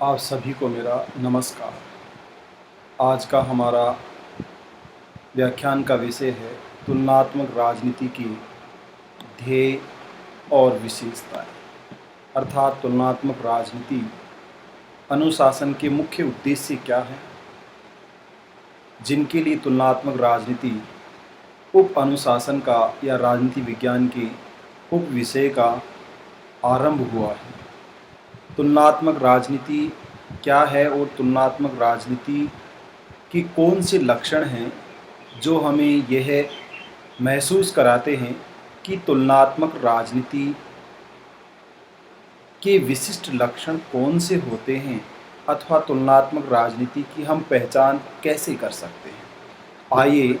आप सभी को मेरा नमस्कार। आज का हमारा व्याख्यान का विषय है तुलनात्मक राजनीति की ध्येय और विशेषताएं। अर्थात तुलनात्मक राजनीति अनुशासन के मुख्य उद्देश्य क्या हैं, जिनके लिए तुलनात्मक राजनीति उप अनुशासन का या राजनीति विज्ञान के उप विषय का आरंभ हुआ है। तुलनात्मक राजनीति क्या है और तुलनात्मक राजनीति कि कौन से लक्षण हैं जो हमें यह महसूस कराते हैं कि तुलनात्मक राजनीति के विशिष्ट लक्षण कौन से होते हैं अथवा तुलनात्मक राजनीति की हम पहचान कैसे कर सकते हैं। आइए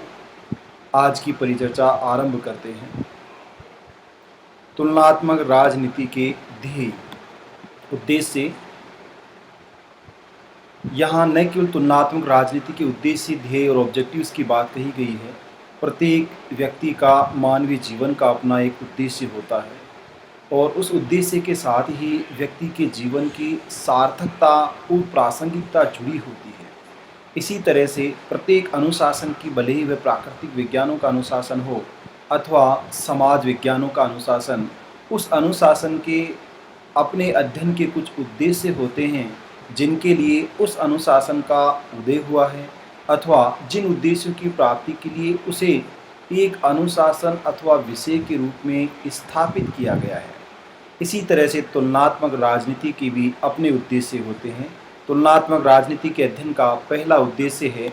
आज की परिचर्चा आरंभ करते हैं। तुलनात्मक राजनीति के ध्येय उद्देश्य। यहाँ न केवल तुलनात्मक राजनीति के उद्देश्य, ध्येय और ऑब्जेक्टिव्स की बात कही गई है। प्रत्येक व्यक्ति का मानवीय जीवन का अपना एक उद्देश्य होता है और उस उद्देश्य के साथ ही व्यक्ति के जीवन की सार्थकता और प्रासंगिकता जुड़ी होती है। इसी तरह से प्रत्येक अनुशासन की, भले ही वह प्राकृतिक विज्ञानों का अनुशासन हो अथवा समाज विज्ञानों का अनुशासन, उस अनुशासन के अपने अध्ययन के कुछ उद्देश्य होते हैं जिनके लिए उस अनुशासन का उदय हुआ है अथवा जिन उद्देश्यों की प्राप्ति के लिए उसे एक अनुशासन अथवा विषय के रूप में स्थापित किया गया है। इसी तरह से तुलनात्मक राजनीति के भी अपने उद्देश्य होते हैं। तुलनात्मक राजनीति के अध्ययन का पहला उद्देश्य है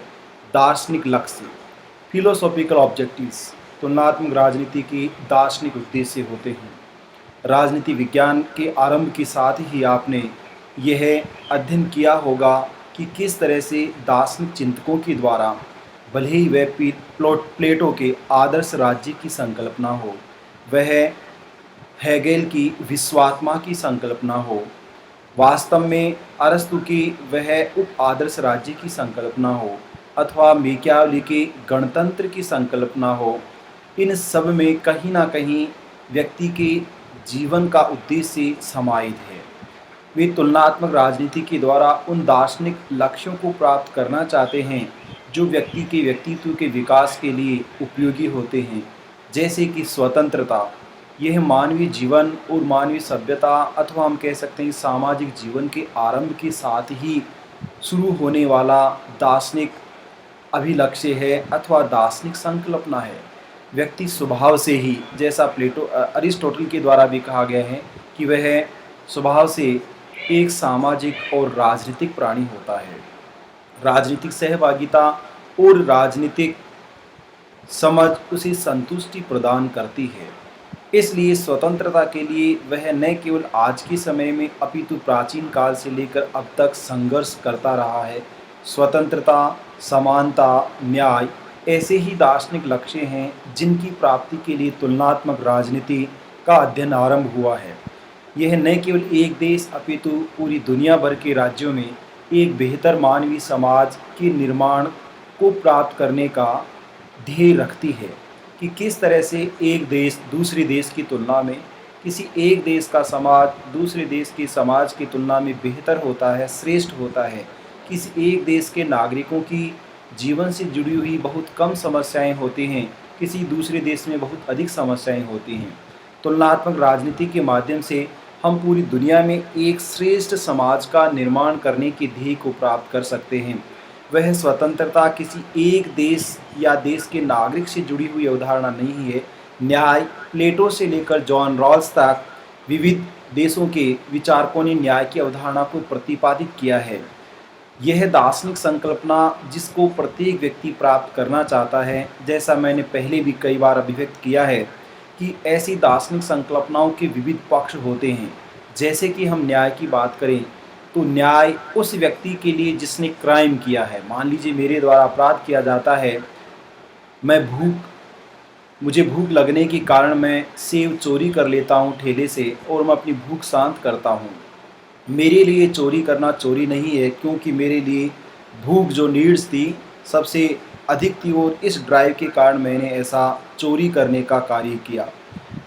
दार्शनिक लक्ष्य, फिलोसॉफिकल ऑब्जेक्टिव्स। तुलनात्मक राजनीति के दार्शनिक उद्देश्य होते हैं। राजनीति विज्ञान के आरंभ के साथ ही आपने यह अध्ययन किया होगा कि किस तरह से दार्शनिक चिंतकों के द्वारा, भले ही वह प्लेटो के आदर्श राज्य की संकल्पना हो, वह हेगेल की विश्वात्मा की संकल्पना हो, वास्तव में अरस्तु की वह उप आदर्श राज्य की संकल्पना हो अथवा मैकियावेली के गणतंत्र की संकल्पना हो, इन सब में कहीं ना कहीं व्यक्ति के जीवन का उद्देश्य समाहित है। वे तुलनात्मक राजनीति के द्वारा उन दार्शनिक लक्ष्यों को प्राप्त करना चाहते हैं जो व्यक्ति के व्यक्तित्व के विकास के लिए उपयोगी होते हैं, जैसे कि स्वतंत्रता। यह मानवीय जीवन और मानवीय सभ्यता अथवा हम कह सकते हैं सामाजिक जीवन के आरंभ के साथ ही शुरू होने वाला दार्शनिक अभिलक्ष्य है अथवा दार्शनिक संकल्पना है। व्यक्ति स्वभाव से ही, जैसा अरिस्टोटल के द्वारा भी कहा गया है कि वह स्वभाव से एक सामाजिक और राजनीतिक प्राणी होता है। राजनीतिक सहभागिता और राजनीतिक समझ उसे संतुष्टि प्रदान करती है। इसलिए स्वतंत्रता के लिए वह न केवल आज के समय में अपितु प्राचीन काल से लेकर अब तक संघर्ष करता रहा है। स्वतंत्रता, समानता, न्याय ऐसे ही दार्शनिक लक्ष्य हैं जिनकी प्राप्ति के लिए तुलनात्मक राजनीति का अध्ययन आरंभ हुआ है। यह न केवल एक देश अपितु पूरी दुनिया भर के राज्यों में एक बेहतर मानवीय समाज के निर्माण को प्राप्त करने का ध्येय रखती है कि किस तरह से एक देश दूसरे देश की तुलना में, किसी एक देश का समाज दूसरे देश के समाज की तुलना में बेहतर होता है, श्रेष्ठ होता है। किसी एक देश के नागरिकों की जीवन से जुड़ी हुई बहुत कम समस्याएं होती हैं, किसी दूसरे देश में बहुत अधिक समस्याएं होती हैं। तुलनात्मक राजनीति के माध्यम से हम पूरी दुनिया में एक श्रेष्ठ समाज का निर्माण करने के ध्येय को प्राप्त कर सकते हैं। वह स्वतंत्रता किसी एक देश या देश के नागरिक से जुड़ी हुई अवधारणा नहीं है। न्याय, प्लेटो से लेकर जॉन रॉल्स तक विविध देशों के विचारकों ने न्याय की अवधारणा को प्रतिपादित किया है। यह दार्शनिक संकल्पना जिसको प्रत्येक व्यक्ति प्राप्त करना चाहता है, जैसा मैंने पहले भी कई बार अभिव्यक्त किया है कि ऐसी दार्शनिक संकल्पनाओं के विविध पक्ष होते हैं। जैसे कि हम न्याय की बात करें तो न्याय उस व्यक्ति के लिए जिसने क्राइम किया है। मान लीजिए मेरे द्वारा अपराध किया जाता है, मुझे भूख लगने के कारण मैं सेब चोरी कर लेता हूँ ठेले से और मैं अपनी भूख शांत करता हूँ। मेरे लिए चोरी करना चोरी नहीं है, क्योंकि मेरे लिए भूख जो नीड्स थी सबसे अधिक थी और इस ड्राइव के कारण मैंने ऐसा चोरी करने का कार्य किया।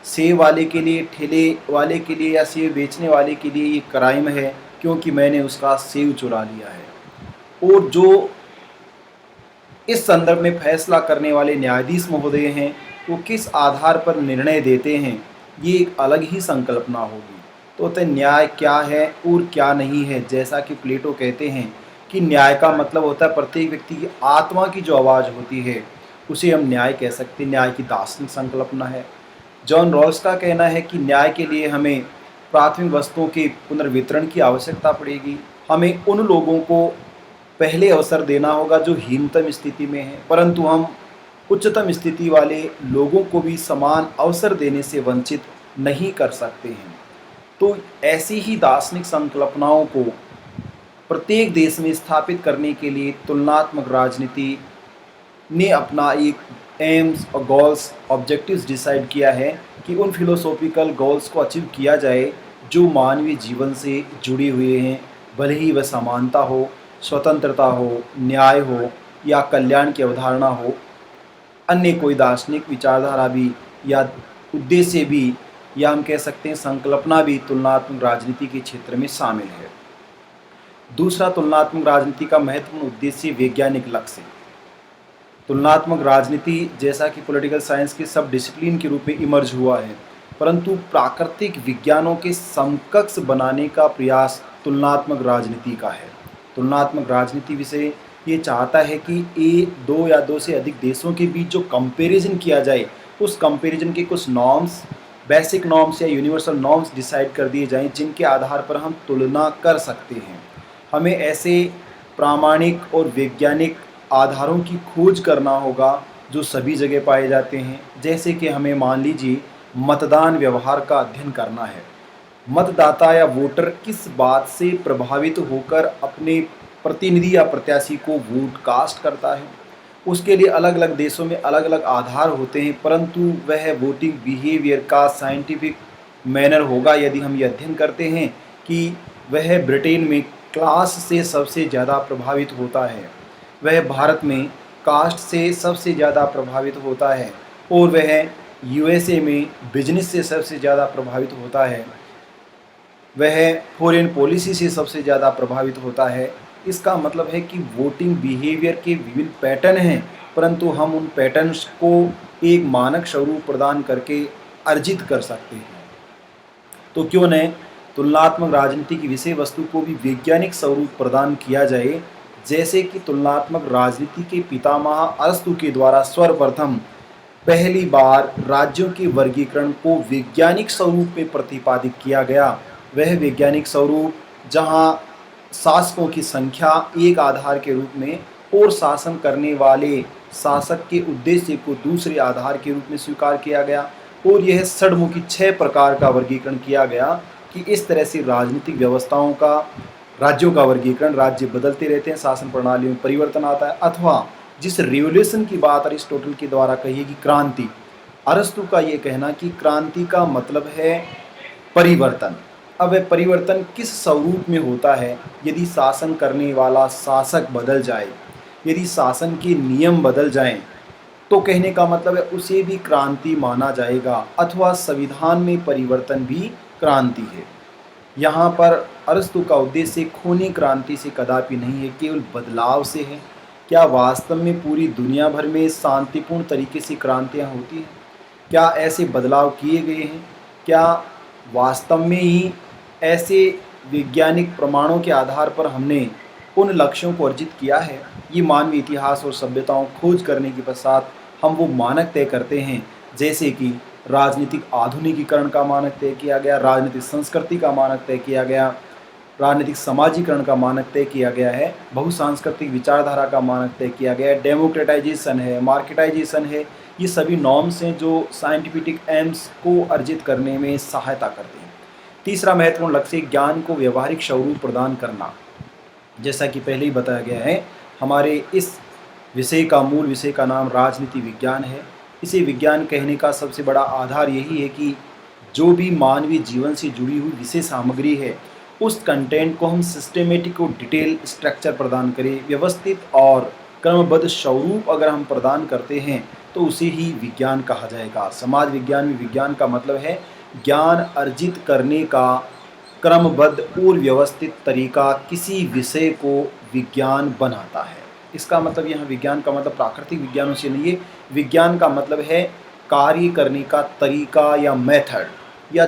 सेब वाले के लिए, ठेले वाले के लिए या सेब बेचने वाले के लिए ये क्राइम है क्योंकि मैंने उसका सेव चुरा लिया है। और जो इस संदर्भ में फैसला करने वाले न्यायाधीश महोदय हैं, वो किस आधार पर निर्णय देते हैं, ये एक अलग ही संकल्पना होगी। तो न्याय क्या है और क्या नहीं है, जैसा कि प्लेटो कहते हैं कि न्याय का मतलब होता है प्रत्येक व्यक्ति की आत्मा की जो आवाज़ होती है, उसे हम न्याय कह सकते हैं। न्याय की दार्शनिक संकल्पना है। जॉन रॉल्स का कहना है कि न्याय के लिए हमें प्राथमिक वस्तुओं के पुनर्वितरण की आवश्यकता पड़ेगी। हमें उन लोगों को पहले अवसर देना होगा जो हीनतम स्थिति में हैं, परंतु हम उच्चतम स्थिति वाले लोगों को भी समान अवसर देने से वंचित नहीं कर सकते हैं। तो ऐसी ही दार्शनिक संकल्पनाओं को प्रत्येक देश में स्थापित करने के लिए तुलनात्मक राजनीति ने अपना एक एम्स और गोल्स ऑब्जेक्टिव्स डिसाइड किया है कि उन फिलोसॉफिकल गोल्स को अचीव किया जाए जो मानवीय जीवन से जुड़े हुए हैं, भले ही वह समानता हो, स्वतंत्रता हो, न्याय हो या कल्याण की अवधारणा हो। अन्य कोई दार्शनिक विचारधारा भी या उद्देश्य भी या हम कह सकते हैं संकल्पना भी तुलनात्मक राजनीति के क्षेत्र में शामिल है। दूसरा, तुलनात्मक राजनीति का महत्वपूर्ण उद्देश्य वैज्ञानिक लक्ष्य। तुलनात्मक राजनीति जैसा कि पॉलिटिकल साइंस के सब डिसिप्लिन के रूप में इमर्ज हुआ है, परंतु प्राकृतिक विज्ञानों के समकक्ष बनाने का प्रयास तुलनात्मक राजनीति का है। तुलनात्मक राजनीति विषय ये चाहता है कि दो या दो से अधिक देशों के बीच जो कंपैरिजन किया जाए, उस कंपैरिजन के कुछ नॉर्म्स, बेसिक नॉर्म्स या यूनिवर्सल नॉर्म्स डिसाइड कर दिए जाएं, जिनके आधार पर हम तुलना कर सकते हैं। हमें ऐसे प्रामाणिक और वैज्ञानिक आधारों की खोज करना होगा जो सभी जगह पाए जाते हैं। जैसे कि हमें मान लीजिए मतदान व्यवहार का अध्ययन करना है। मतदाता या वोटर किस बात से प्रभावित होकर अपने प्रतिनिधि या प्रत्याशी को वोट कास्ट करता है, उसके लिए अलग अलग देशों में अलग अलग आधार होते हैं, परंतु वह वोटिंग बिहेवियर का साइंटिफिक मैनर होगा यदि हम ये अध्ययन करते हैं कि वह ब्रिटेन में क्लास से सबसे ज़्यादा प्रभावित होता है, वह भारत में कास्ट से सबसे ज़्यादा प्रभावित होता है, और वह यूएसए में बिजनेस से सबसे ज़्यादा प्रभावित होता है, वह फॉरेन पॉलिसी से सबसे ज़्यादा प्रभावित होता है। इसका मतलब है कि वोटिंग बिहेवियर के विभिन्न पैटर्न हैं, परंतु हम उन पैटर्न्स को एक मानक स्वरूप प्रदान करके अर्जित कर सकते हैं। तो क्यों न तुलनात्मक राजनीति की विषय वस्तु को भी वैज्ञानिक स्वरूप प्रदान किया जाए, जैसे कि तुलनात्मक राजनीति के पितामह अरस्तु के द्वारा सर्वप्रथम पहली बार राज्यों के वर्गीकरण को वैज्ञानिक स्वरूप में प्रतिपादित किया गया। वह वैज्ञानिक स्वरूप जहां शासकों की संख्या एक आधार के रूप में और शासन करने वाले शासक के उद्देश्य को दूसरे आधार के रूप में स्वीकार किया गया, और यह षड्मुखी 6 प्रकार का वर्गीकरण किया गया कि इस तरह से राजनीतिक व्यवस्थाओं का, राज्यों का वर्गीकरण, राज्य बदलते रहते हैं, शासन प्रणालियों में परिवर्तन आता है। अथवा जिस रिवोल्यूशन की बात अरिस्टोटल के द्वारा कही है कि क्रांति, अरस्तु का ये कहना कि क्रांति का मतलब है परिवर्तन। अब वह परिवर्तन किस स्वरूप में होता है? यदि शासन करने वाला शासक बदल जाए, यदि शासन के नियम बदल जाएं, तो कहने का मतलब है उसे भी क्रांति माना जाएगा। अथवा संविधान में परिवर्तन भी क्रांति है। यहाँ पर अरस्तु का उद्देश्य खूनी क्रांति से कदापि नहीं है, केवल बदलाव से है। क्या वास्तव में पूरी दुनिया भर में शांतिपूर्ण तरीके से क्रांतियाँ होती हैं? क्या ऐसे बदलाव किए गए हैं? क्या वास्तव में ही ऐसे वैज्ञानिक प्रमाणों के आधार पर हमने उन लक्ष्यों को अर्जित किया है? ये मानवीय इतिहास और सभ्यताओं खोज करने के पश्चात हम वो मानक तय करते हैं, जैसे कि राजनीतिक आधुनिकीकरण का मानक तय किया गया, राजनीतिक संस्कृति का मानक तय किया गया, राजनीतिक समाजीकरण का मानक तय किया गया है, बहुसांस्कृतिक विचारधारा का मानक तय किया गया है, डेमोक्रेटाइजेशन है, मार्केटाइजेशन है। ये सभी नॉर्म्स हैं जो साइंटिफिक एम्स को अर्जित करने में सहायता करते हैं। तीसरा महत्वपूर्ण लक्ष्य ज्ञान को व्यवहारिक स्वरूप प्रदान करना। जैसा कि पहले ही बताया गया है, हमारे इस विषय का मूल विषय का नाम राजनीति विज्ञान है। इसे विज्ञान कहने का सबसे बड़ा आधार यही है कि जो भी मानवीय जीवन से जुड़ी हुई विषय सामग्री है, उस कंटेंट को हम सिस्टेमेटिक और डिटेल स्ट्रक्चर प्रदान करें, व्यवस्थित और क्रमबद्ध स्वरूप अगर हम प्रदान करते हैं तो उसे ही विज्ञान कहा जाएगा। समाज विज्ञान में विज्ञान का मतलब है ज्ञान अर्जित करने का क्रमबद्ध और व्यवस्थित तरीका किसी विषय को विज्ञान बनाता है। इसका मतलब यहाँ विज्ञान का मतलब प्राकृतिक विज्ञानों से नहीं है। विज्ञान का मतलब है कार्य करने का तरीका या मेथड, या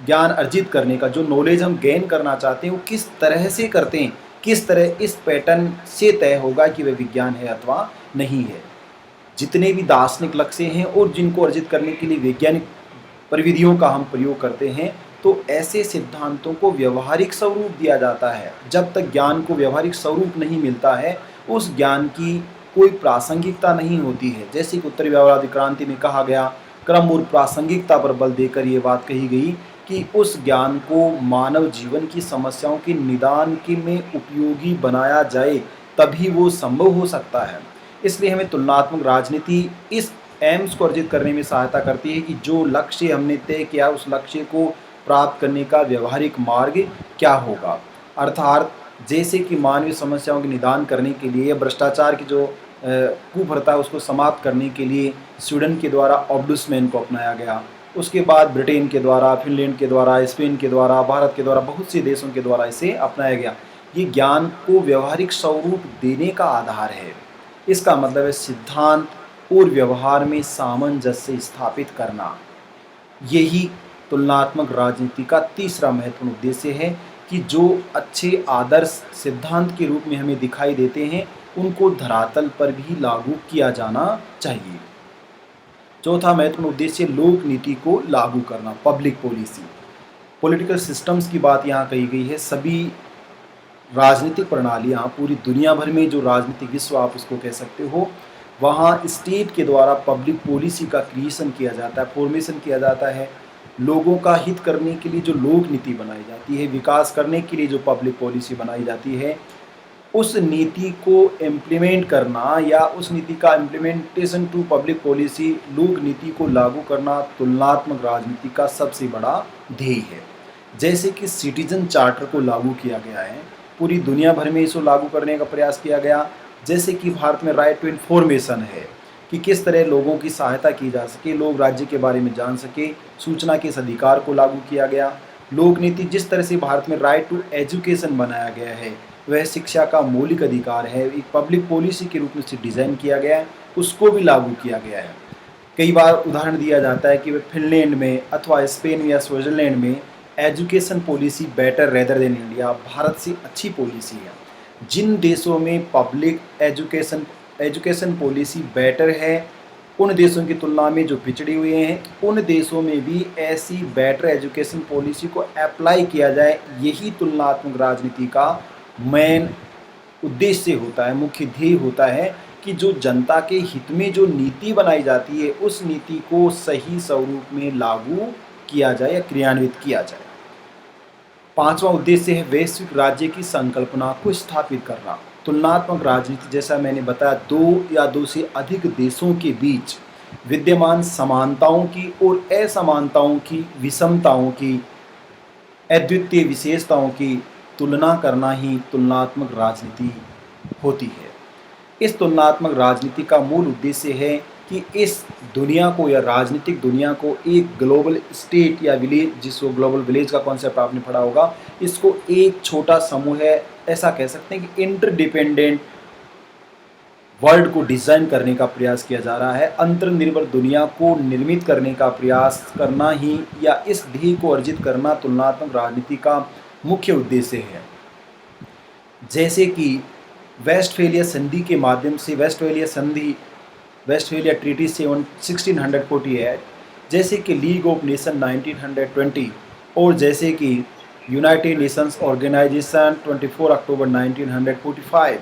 ज्ञान अर्जित करने का जो नॉलेज हम गेन करना चाहते हैं वो किस तरह से करते हैं, किस तरह इस पैटर्न से तय होगा कि वह विज्ञान है अथवा नहीं है। जितने भी दार्शनिक लक्ष्य हैं और जिनको अर्जित करने के लिए वैज्ञानिक प्रविधियों का हम प्रयोग करते हैं, तो ऐसे सिद्धांतों को व्यवहारिक स्वरूप दिया जाता है। जब तक ज्ञान को व्यवहारिक स्वरूप नहीं मिलता है, उस ज्ञान की कोई प्रासंगिकता नहीं होती है। जैसे कि उत्तरी व्यवहारवादी क्रांति में कहा गया, क्रम और प्रासंगिकता पर बल देकर ये बात कही गई कि उस ज्ञान को मानव जीवन की समस्याओं के निदान के में उपयोगी बनाया जाए, तभी वो संभव हो सकता है। इसलिए हमें तुलनात्मक राजनीति इस एम्स को अर्जित करने में सहायता करती है कि जो लक्ष्य हमने तय किया उस लक्ष्य को प्राप्त करने का व्यवहारिक मार्ग क्या होगा। अर्थात जैसे कि मानवीय समस्याओं के निदान करने के लिए, भ्रष्टाचार की जो कुप्रथा है उसको समाप्त करने के लिए स्वीडन के द्वारा ऑम्बुड्समैन को अपनाया गया। उसके बाद ब्रिटेन के द्वारा, फिनलैंड के द्वारा, स्पेन के द्वारा, भारत के द्वारा, बहुत से देशों के द्वारा इसे अपनाया गया। ये ज्ञान को व्यवहारिक स्वरूप देने का आधार है। इसका मतलब है सिद्धांत और व्यवहार में सामंजस्य स्थापित करना। यही तुलनात्मक राजनीति का तीसरा महत्वपूर्ण उद्देश्य है कि जो अच्छे आदर्श सिद्धांत के रूप में हमें दिखाई देते हैं उनको धरातल पर भी लागू किया जाना चाहिए। चौथा महत्वपूर्ण उद्देश्य लोक नीति को लागू करना, पब्लिक पॉलिसी। पॉलिटिकल सिस्टम्स की बात यहाँ कही गई है। सभी राजनीतिक प्रणालियाँ पूरी दुनिया भर में, जो राजनीतिक विश्व आप उसको कह सकते हो, वहाँ स्टेट के द्वारा पब्लिक पॉलिसी का क्रिएशन किया जाता है, फॉर्मेशन किया जाता है। लोगों का हित करने के लिए जो लोक नीति बनाई जाती है, विकास करने के लिए जो पब्लिक पॉलिसी बनाई जाती है, उस नीति को इम्प्लीमेंट करना या उस नीति का इम्प्लीमेंटेशन टू पब्लिक पॉलिसी, लोक नीति को लागू करना तुलनात्मक राजनीति का सबसे बड़ा ध्येय है। जैसे कि सिटीजन चार्टर को लागू किया गया है, पूरी दुनिया भर में इसको लागू करने का प्रयास किया गया। जैसे कि भारत में राइट टू इन्फॉर्मेशन है कि किस तरह लोगों की सहायता की जा सके, लोग राज्य के बारे में जान सके, सूचना के इस अधिकार को लागू किया गया। लोक नीति जिस तरह से भारत में राइट टू एजुकेशन बनाया गया है, वह शिक्षा का मौलिक अधिकार है, एक पब्लिक पॉलिसी के रूप में इसे डिज़ाइन किया गया है, उसको भी लागू किया गया है। कई बार उदाहरण दिया जाता है कि वह फिनलैंड में अथवा स्पेन या स्विट्ज़रलैंड में education policy better rather than India, Bharat से अच्छी पॉलिसी है। जिन देशों में पब्लिक एजुकेशन पॉलिसी बेटर है, उन देशों की तुलना में जो पिछड़े हुए हैं, उन देशों में भी ऐसी बेटर एजुकेशन पॉलिसी को अप्लाई किया जाए। यही तुलनात्मक राजनीति का मेन उद्देश्य होता है, मुख्य ध्येय होता है कि जो जनता के हित में जो नीति बनाई जाती है उस नीति को सही स्वरूप में लागू किया जाए या क्रियान्वित किया जाए। पांचवा उद्देश्य है वैश्विक राज्य की संकल्पना को स्थापित करना। तुलनात्मक राजनीति, जैसा मैंने बताया, दो या दो से अधिक देशों के बीच विद्यमान समानताओं की और असमानताओं की, विषमताओं की, अद्वितीय विशेषताओं की तुलना करना ही तुलनात्मक राजनीति होती है। इस तुलनात्मक राजनीति का मूल उद्देश्य है कि इस दुनिया को या राजनीतिक दुनिया को एक ग्लोबल स्टेट या विलेज, जिसको ग्लोबल विलेज का कॉन्सेप्ट आपने पढ़ा होगा, इसको एक छोटा समूह है, ऐसा कह सकते हैं कि इंटरडिपेंडेंट वर्ल्ड को डिज़ाइन करने का प्रयास किया जा रहा है। अंतर्निर्भर दुनिया को निर्मित करने का प्रयास करना ही या इस ध्येय को अर्जित करना तुलनात्मक राजनीति का मुख्य उद्देश्य है। जैसे कि वेस्टफेलिया संधि के माध्यम से, वेस्टफेलिया ट्रीटी 1648, जैसे कि लीग ऑफ नेशन 1920, और जैसे कि यूनाइटेड नेशंस ऑर्गेनाइजेशन 24 अक्टूबर 1945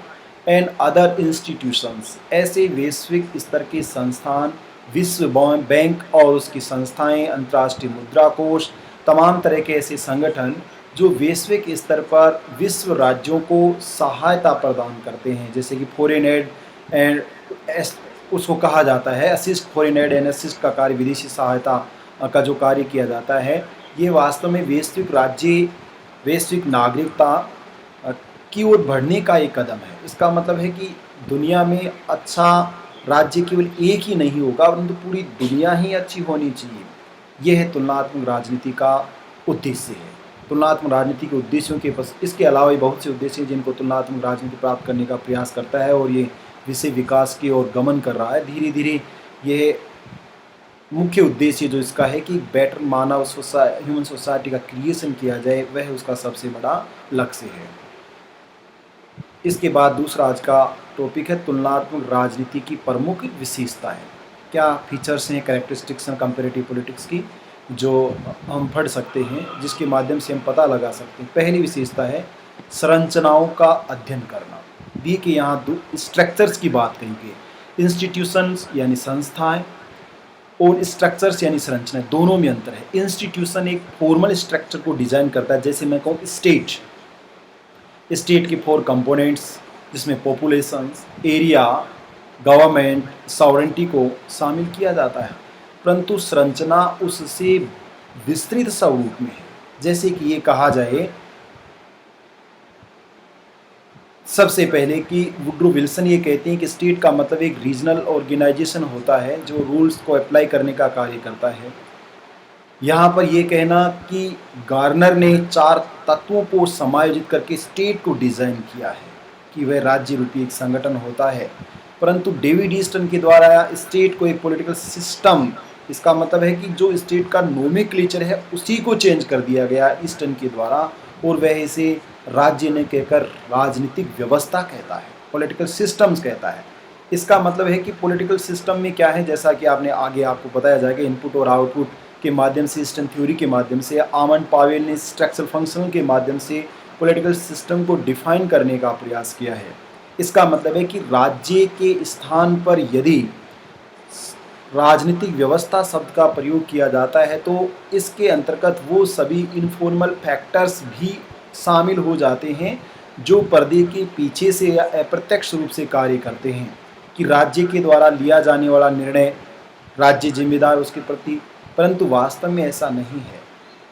एंड अदर इंस्टीट्यूशंस, ऐसे वैश्विक स्तर के संस्थान, विश्व बैंक और उसकी संस्थाएं, अंतर्राष्ट्रीय मुद्रा कोष, तमाम तरह के ऐसे संगठन जो वैश्विक स्तर पर विश्व राज्यों को सहायता प्रदान करते हैं, जैसे कि फॉरेन एड एंड उसको कहा जाता है, assist, foreign add and assist का कार्य, विदेशी सहायता का जो कार्य किया जाता है, ये वास्तव में वैश्विक राज्य, वैश्विक नागरिकता की ओर बढ़ने का एक कदम है। इसका मतलब है कि दुनिया में अच्छा राज्य केवल एक ही नहीं होगा, परंतु पूरी दुनिया ही अच्छी होनी चाहिए। यह है तुलनात्मक राजनीति का उद्देश्य है। तुलनात्मक राजनीति के उद्देश्यों के इसके अलावा भी बहुत से उद्देश्य हैं जिनको तुलनात्मक राजनीति प्राप्त करने का प्रयास करता है और ये विषय विकास की ओर गमन कर रहा है। धीरे धीरे यह मुख्य उद्देश्य जो इसका है कि बेटर मानव ह्यूमन सोसाइटी का क्रिएशन किया जाए, वह उसका सबसे बड़ा लक्ष्य है। इसके बाद दूसरा आज का टॉपिक है तुलनात्मक राजनीति की प्रमुख विशेषताएं। क्या फीचर्स हैं कैरेक्टरिस्टिक्स हैं कंपैरेटिव पॉलिटिक्स की जो हम पढ़ सकते हैं, जिसके माध्यम से हम पता लगा सकते हैं। पहली विशेषता है संरचनाओं का अध्ययन करना। बी के यहाँ स्ट्रक्चर्स की बात कही गई। इंस्टीट्यूशंस यानी संस्थाएं और स्ट्रक्चर्स यानी संरचनाएं, दोनों में अंतर है। इंस्टीट्यूशन एक फॉर्मल स्ट्रक्चर को डिजाइन करता है, जैसे मैं कहूँ स्टेट के 4 कंपोनेंट्स जिसमें पॉपुलेशंस, एरिया, गवर्नमेंट, सॉवरेंटी को शामिल किया जाता है, परंतु संरचना उससे विस्तृत स्वरूप में है। जैसे कि ये कहा जाए सबसे पहले कि वुड्रो विल्सन ये कहते हैं कि स्टेट का मतलब एक रीजनल ऑर्गेनाइजेशन होता है जो रूल्स को अप्लाई करने का कार्य करता है। यहाँ पर यह कहना कि गार्नर ने 4 तत्वों को समायोजित करके स्टेट को डिज़ाइन किया है कि वह राज्य रूपी एक संगठन होता है, परंतु डेविड ईस्टन के द्वारा स्टेट को एक पॉलिटिकल सिस्टम, इसका मतलब है कि जो स्टेट का नोमेक्लेचर है उसी को चेंज कर दिया गया ईस्टन के द्वारा, और वह इसे राज्य ने कहकर राजनीतिक व्यवस्था कहता है, पॉलिटिकल सिस्टम्स कहता है। इसका मतलब है कि पॉलिटिकल सिस्टम में क्या है, जैसा कि आपने आगे आपको बताया जाएगा, इनपुट और आउटपुट के माध्यम से, ईस्टर्न थ्योरी के माध्यम से, आमंड पावेल ने स्ट्रक्चरल फंक्शनल के माध्यम से पॉलिटिकल सिस्टम को डिफाइन करने का प्रयास किया है। इसका मतलब है कि राज्य के स्थान पर यदि राजनीतिक व्यवस्था शब्द का प्रयोग किया जाता है तो इसके अंतर्गत वो सभी इनफॉर्मल फैक्टर्स भी शामिल हो जाते हैं जो पर्दे के पीछे से या अप्रत्यक्ष रूप से कार्य करते हैं, कि राज्य के द्वारा लिया जाने वाला निर्णय राज्य जिम्मेदार उसके प्रति, परंतु वास्तव में ऐसा नहीं है।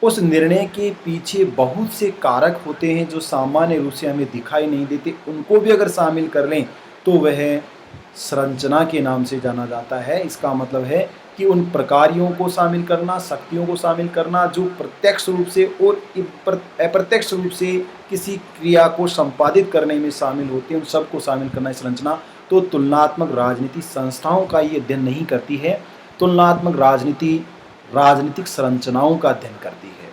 उस निर्णय के पीछे बहुत से कारक होते हैं जो सामान्य रूप से हमें दिखाई नहीं देते, उनको भी अगर शामिल कर लें तो वह संरचना के नाम से जाना जाता है। इसका मतलब है कि उन प्रकारों को शामिल करना, शक्तियों को शामिल करना जो प्रत्यक्ष रूप से और अप्रत्यक्ष रूप से किसी क्रिया को संपादित करने में शामिल होते हैं, उन सबको शामिल करना है संरचना। तो तुलनात्मक राजनीति संस्थाओं का ये अध्ययन नहीं करती है, तुलनात्मक राजनीति राजनीतिक संरचनाओं का अध्ययन करती है।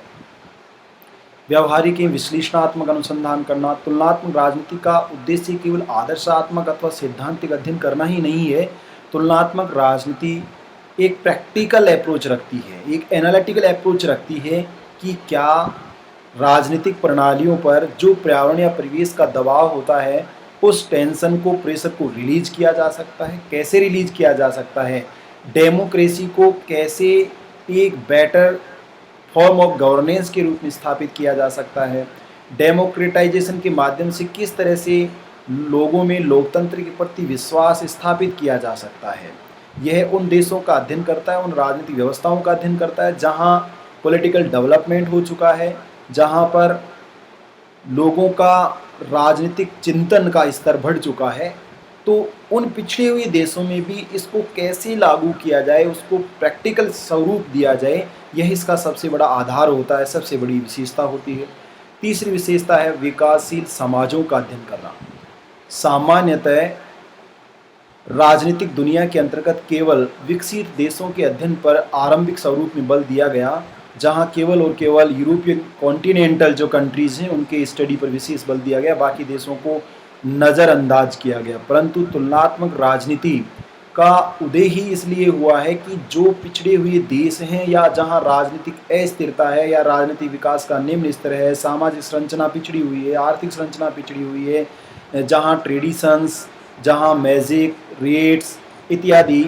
व्यवहारिक एवं विश्लेषणात्मक अनुसंधान करना। तुलनात्मक राजनीति का उद्देश्य केवल आदर्शात्मक अथवा सैद्धांतिक अध्ययन करना ही नहीं है। तुलनात्मक राजनीति एक प्रैक्टिकल अप्रोच रखती है, एक एनालिटिकल अप्रोच रखती है कि क्या राजनीतिक प्रणालियों पर जो पर्यावरण या परिवेश का दबाव होता है उस टेंशन को, प्रेशर को रिलीज किया जा सकता है, कैसे रिलीज किया जा सकता है, डेमोक्रेसी को कैसे एक बेटर फॉर्म ऑफ गवर्नेंस के रूप में स्थापित किया जा सकता है, डेमोक्रेटाइजेशन के माध्यम से किस तरह से लोगों में लोकतंत्र के प्रति विश्वास स्थापित किया जा सकता है। यह उन देशों का अध्ययन करता है, उन राजनीतिक व्यवस्थाओं का अध्ययन करता है जहां पॉलिटिकल डेवलपमेंट हो चुका है, जहां पर लोगों का राजनीतिक चिंतन का स्तर बढ़ चुका है। तो उन पिछड़े हुए देशों में भी इसको कैसे लागू किया जाए, उसको प्रैक्टिकल स्वरूप दिया जाए, यह इसका सबसे बड़ा आधार होता है, सबसे बड़ी विशेषता होती है। तीसरी विशेषता है विकासशील समाजों का अध्ययन करना। सामान्यतः राजनीतिक दुनिया के अंतर्गत केवल विकसित देशों के अध्ययन पर आरंभिक स्वरूप में बल दिया गया, जहां केवल और केवल यूरोपियन कॉन्टिनेंटल जो कंट्रीज़ हैं उनके स्टडी पर विशेष बल दिया गया, बाकी देशों को नज़रअंदाज किया गया। परंतु तुलनात्मक राजनीति का उदय ही इसलिए हुआ है कि जो पिछड़े हुए देश हैं या जहां राजनीतिक अस्थिरता है या राजनीतिक विकास का निम्न स्तर है, सामाजिक संरचना पिछड़ी हुई है, आर्थिक संरचना पिछड़ी हुई है, जहां ट्रेडिशंस, जहां मैजिक, रेट्स इत्यादि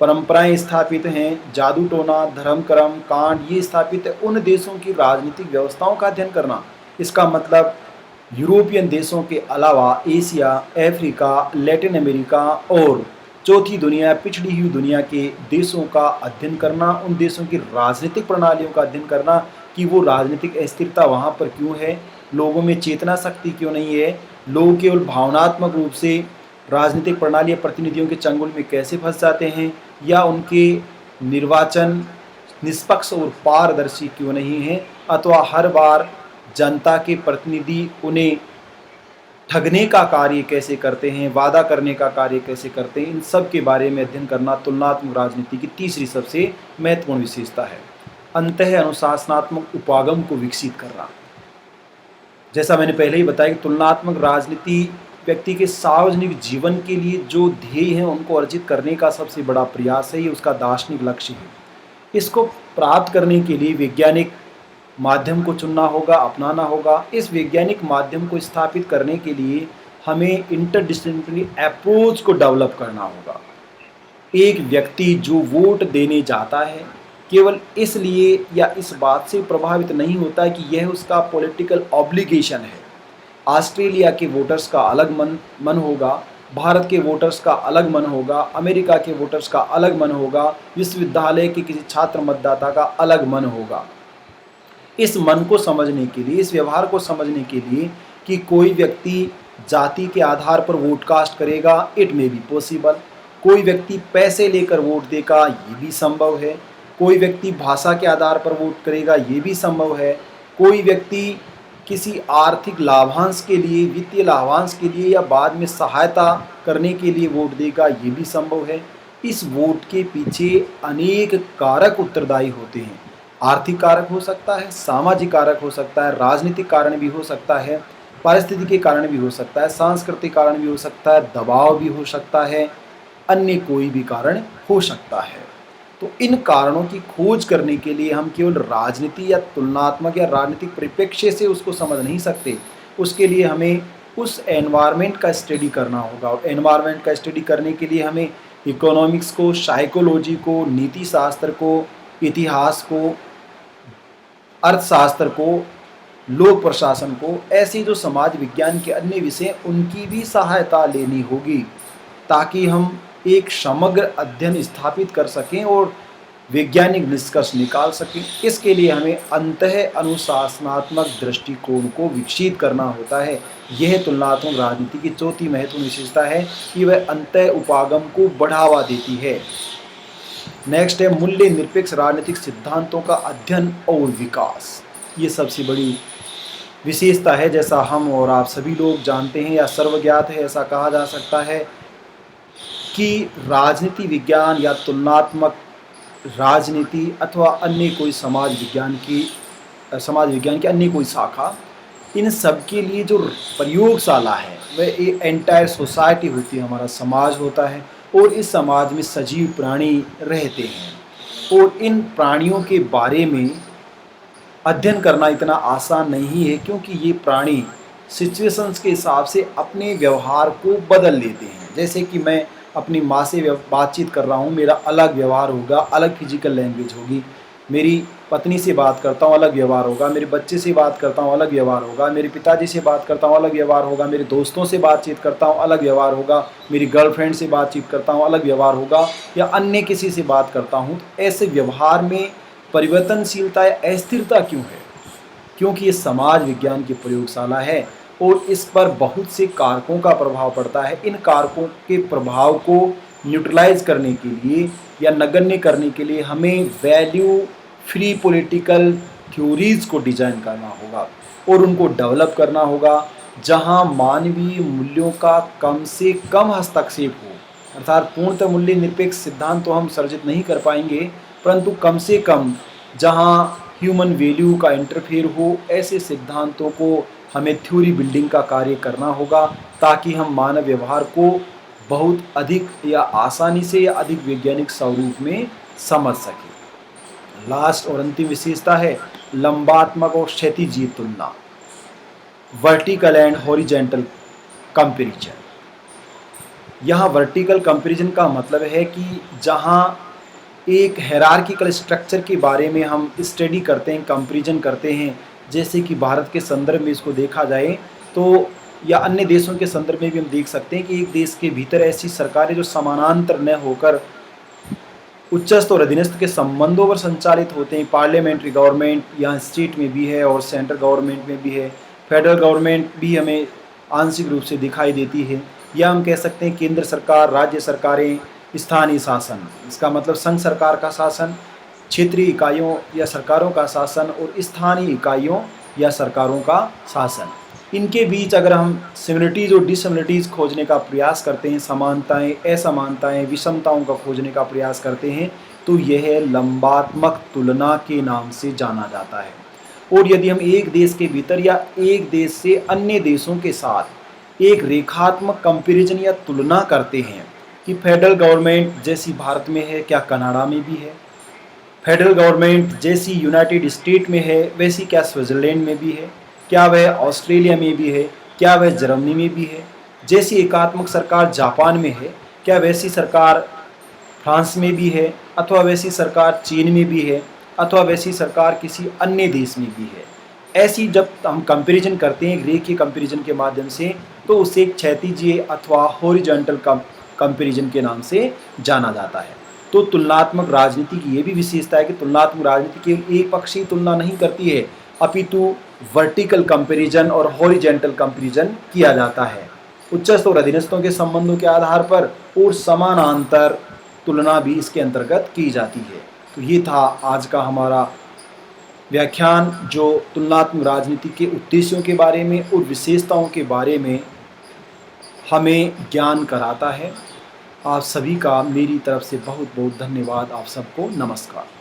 परंपराएं स्थापित हैं, जादू टोना, धर्म कर्म, कांड ये स्थापित है, उन देशों की राजनीतिक व्यवस्थाओं का अध्ययन करना। इसका मतलब यूरोपियन देशों के अलावा एशिया, अफ्रीका, लैटिन अमेरिका और चौथी दुनिया, पिछड़ी हुई दुनिया के देशों का अध्ययन करना, उन देशों की राजनीतिक प्रणालियों का अध्ययन करना कि वो राजनीतिक अस्थिरता वहाँ पर क्यों है, लोगों में चेतना शक्ति क्यों नहीं है, लोग केवल भावनात्मक रूप से राजनीतिक प्रणाली या प्रतिनिधियों के चंगुल में कैसे फंस जाते हैं, या उनके निर्वाचन निष्पक्ष और पारदर्शी क्यों नहीं है, अथवा हर बार जनता के प्रतिनिधि उन्हें ठगने का कार्य कैसे करते हैं, वादा करने का कार्य कैसे करते हैं, इन सब के बारे में अध्ययन करना तुलनात्मक राजनीति की तीसरी सबसे महत्वपूर्ण विशेषता है। अंतः अनुशासनात्मक उपागम को विकसित करना। जैसा मैंने पहले ही बताया कि तुलनात्मक राजनीति व्यक्ति के सार्वजनिक जीवन के लिए जो ध्येय हैं उनको अर्जित करने का सबसे बड़ा प्रयास है, ये उसका दार्शनिक लक्ष्य है। इसको प्राप्त करने के लिए वैज्ञानिक माध्यम को चुनना होगा, अपनाना होगा। इस वैज्ञानिक माध्यम को स्थापित करने के लिए हमें इंटरडिसिप्लिनरी अप्रोच को डेवलप करना होगा। एक व्यक्ति जो वोट देने जाता है केवल इसलिए या इस बात से प्रभावित नहीं होता कि यह उसका पॉलिटिकल ऑब्लिगेशन है। ऑस्ट्रेलिया के वोटर्स का अलग मन होगा, भारत के वोटर्स का अलग मन होगा, अमेरिका के वोटर्स का अलग मन होगा, विश्वविद्यालय के किसी छात्र मतदाता का अलग मन होगा। इस मन को समझने के लिए, इस व्यवहार को समझने के लिए कि कोई व्यक्ति जाति के आधार पर वोट कास्ट करेगा, इट मे बी पॉसिबल। कोई व्यक्ति पैसे लेकर वोट देगा, ये भी संभव है। कोई व्यक्ति भाषा के आधार पर वोट करेगा, ये भी संभव है। कोई व्यक्ति किसी आर्थिक लाभांश के लिए, वित्तीय लाभांश के लिए या बाद में सहायता करने के लिए वोट देगा, ये भी संभव है। इस वोट के पीछे अनेक कारक उत्तरदायी होते हैं। आर्थिक कारक हो सकता है, सामाजिक कारक हो सकता है, राजनीतिक कारण भी हो सकता है, पारिस्थितिक के कारण भी हो सकता है, सांस्कृतिक कारण भी हो सकता है, दबाव भी हो सकता है, अन्य कोई भी कारण हो सकता है। तो इन कारणों की खोज करने के लिए हम केवल राजनीति या तुलनात्मक या राजनीतिक परिप्रेक्ष्य से उसको समझ नहीं सकते। उसके लिए हमें उस एनवायरनमेंट का स्टडी करना होगा। और एनवायरनमेंट का स्टडी करने के लिए हमें इकोनॉमिक्स को, साइकोलॉजी को, नीति शास्त्र को, इतिहास को, अर्थशास्त्र को, लोक प्रशासन को, ऐसे जो समाज विज्ञान के अन्य विषय उनकी भी सहायता लेनी होगी ताकि हम एक समग्र अध्ययन स्थापित कर सकें और वैज्ञानिक निष्कर्ष निकाल सकें। इसके लिए हमें अंतः अनुशासनात्मक दृष्टिकोण को विकसित करना होता है। यह तुलनात्मक राजनीति की चौथी महत्वपूर्ण विशेषता है कि वह अंतः उपागम को बढ़ावा देती है। नेक्स्ट है मूल्य निरपेक्ष राजनीतिक सिद्धांतों का अध्ययन और विकास। ये सबसे बड़ी विशेषता है। जैसा हम और आप सभी लोग जानते हैं या सर्वज्ञात है, ऐसा कहा जा सकता है कि राजनीति विज्ञान या तुलनात्मक राजनीति अथवा अन्य कोई समाज विज्ञान की अन्य कोई शाखा, इन सब के लिए जो प्रयोगशाला है वह एक एंटायर सोसाइटी होती है, हमारा समाज होता है और इस समाज में सजीव प्राणी रहते हैं। और इन प्राणियों के बारे में अध्ययन करना इतना आसान नहीं है क्योंकि ये प्राणी सिचुएशंस के हिसाब से अपने व्यवहार को बदल लेते हैं। जैसे कि मैं अपनी माँ से बातचीत कर रहा हूँ, मेरा अलग व्यवहार होगा, अलग फिजिकल लैंग्वेज होगी। मेरी पत्नी से बात करता हूँ, अलग व्यवहार होगा। मेरे बच्चे से बात करता हूँ, अलग व्यवहार होगा। मेरे पिताजी से बात करता हूँ, अलग व्यवहार होगा। मेरे दोस्तों से बातचीत करता हूँ, अलग व्यवहार होगा। मेरी गर्लफ्रेंड से बातचीत करता हूँ, अलग व्यवहार होगा। या अन्य किसी से बात करता हूँ, ऐसे व्यवहार में परिवर्तनशीलता या अस्थिरता क्यों है? क्योंकि ये समाज विज्ञान की प्रयोगशाला है और इस पर बहुत से कारकों का प्रभाव पड़ता है। इन कारकों के प्रभाव को न्यूट्रलाइज करने के लिए या नगण्य करने के लिए हमें वैल्यू फ्री पॉलिटिकल थ्योरीज को डिजाइन करना होगा और उनको डेवलप करना होगा जहां मानवीय मूल्यों का कम से कम हस्तक्षेप हो। अर्थात पूर्णतः मूल्य निरपेक्ष सिद्धांत तो हम सर्जित नहीं कर पाएंगे, परंतु कम से कम जहां ह्यूमन वैल्यू का इंटरफेयर हो, ऐसे सिद्धांतों को हमें थ्योरी बिल्डिंग का कार्य करना होगा ताकि हम मानव व्यवहार को बहुत अधिक या आसानी से या अधिक वैज्ञानिक स्वरूप में समझ सकें। लास्ट और अंतिम विशेषता है लंबात्मक और क्षैतिजीय तुलना, वर्टिकल एंड हॉरिजेंटल कंपैरिजन। यहाँ वर्टिकल कंपैरिजन का मतलब है कि जहाँ एक हायरार्किकल स्ट्रक्चर के बारे में हम स्टडी करते हैं, कंपैरिजन करते हैं, जैसे कि भारत के संदर्भ में इसको देखा जाए तो या अन्य देशों के संदर्भ में भी हम देख सकते हैं कि एक देश के भीतर ऐसी सरकारें जो समानांतर न होकर उच्चस्थ और अधीनस्थ के संबंधों पर संचालित होते हैं। पार्लियामेंट्री गवर्नमेंट यहाँ स्टेट में भी है और सेंट्रल गवर्नमेंट में भी है। फेडरल गवर्नमेंट भी हमें आंशिक रूप से दिखाई देती है। या हम कह सकते हैं केंद्र सरकार, राज्य सरकारें, स्थानीय शासन, इसका मतलब संघ सरकार का शासन, क्षेत्रीय इकाइयों या सरकारों का शासन और स्थानीय इकाइयों या सरकारों का शासन। इनके बीच अगर हम सिमिलरिटीज़ और डिससिमिलरिटीज़ खोजने का प्रयास करते हैं, समानताएं, असमानताएं, विषमताओं का खोजने का प्रयास करते हैं, तो यह लंबात्मक तुलना के नाम से जाना जाता है। और यदि हम एक देश के भीतर या एक देश से अन्य देशों के साथ एक रेखात्मक कंपैरिजन या तुलना करते हैं कि फेडरल गवर्नमेंट जैसी भारत में है, क्या कनाडा में भी है? फेडरल गवर्नमेंट जैसी यूनाइटेड स्टेट में है, वैसी क्या स्विट्ज़रलैंड में भी है? क्या वह ऑस्ट्रेलिया में भी है? क्या वह जर्मनी में भी है? जैसी एकात्मक सरकार जापान में है, क्या वैसी सरकार फ्रांस में भी है? अथवा वैसी सरकार चीन में भी है? अथवा वैसी सरकार किसी अन्य देश में भी है? ऐसी जब हम कंपैरिजन करते हैं एक रेखीय कंपैरिजन के माध्यम से, तो उसे एक क्षैतिजीय अथवा हॉरिजॉन्टल कंपैरिजन के नाम से जाना जाता है। तो तुलनात्मक राजनीति की ये भी विशेषता है कि तुलनात्मक राजनीति केवल एक पक्षीय तुलना नहीं करती है, अपितु वर्टिकल कंपैरिजन और हॉरिजॉन्टल कंपैरिजन किया जाता है उच्चस्थ और अधीनस्थों के संबंधों के आधार पर, और समानांतर तुलना भी इसके अंतर्गत की जाती है। तो ये था आज का हमारा व्याख्यान जो तुलनात्मक राजनीति के उद्देश्यों के बारे में और विशेषताओं के बारे में हमें ज्ञान कराता है। आप सभी का मेरी तरफ से बहुत बहुत धन्यवाद। आप सबको नमस्कार।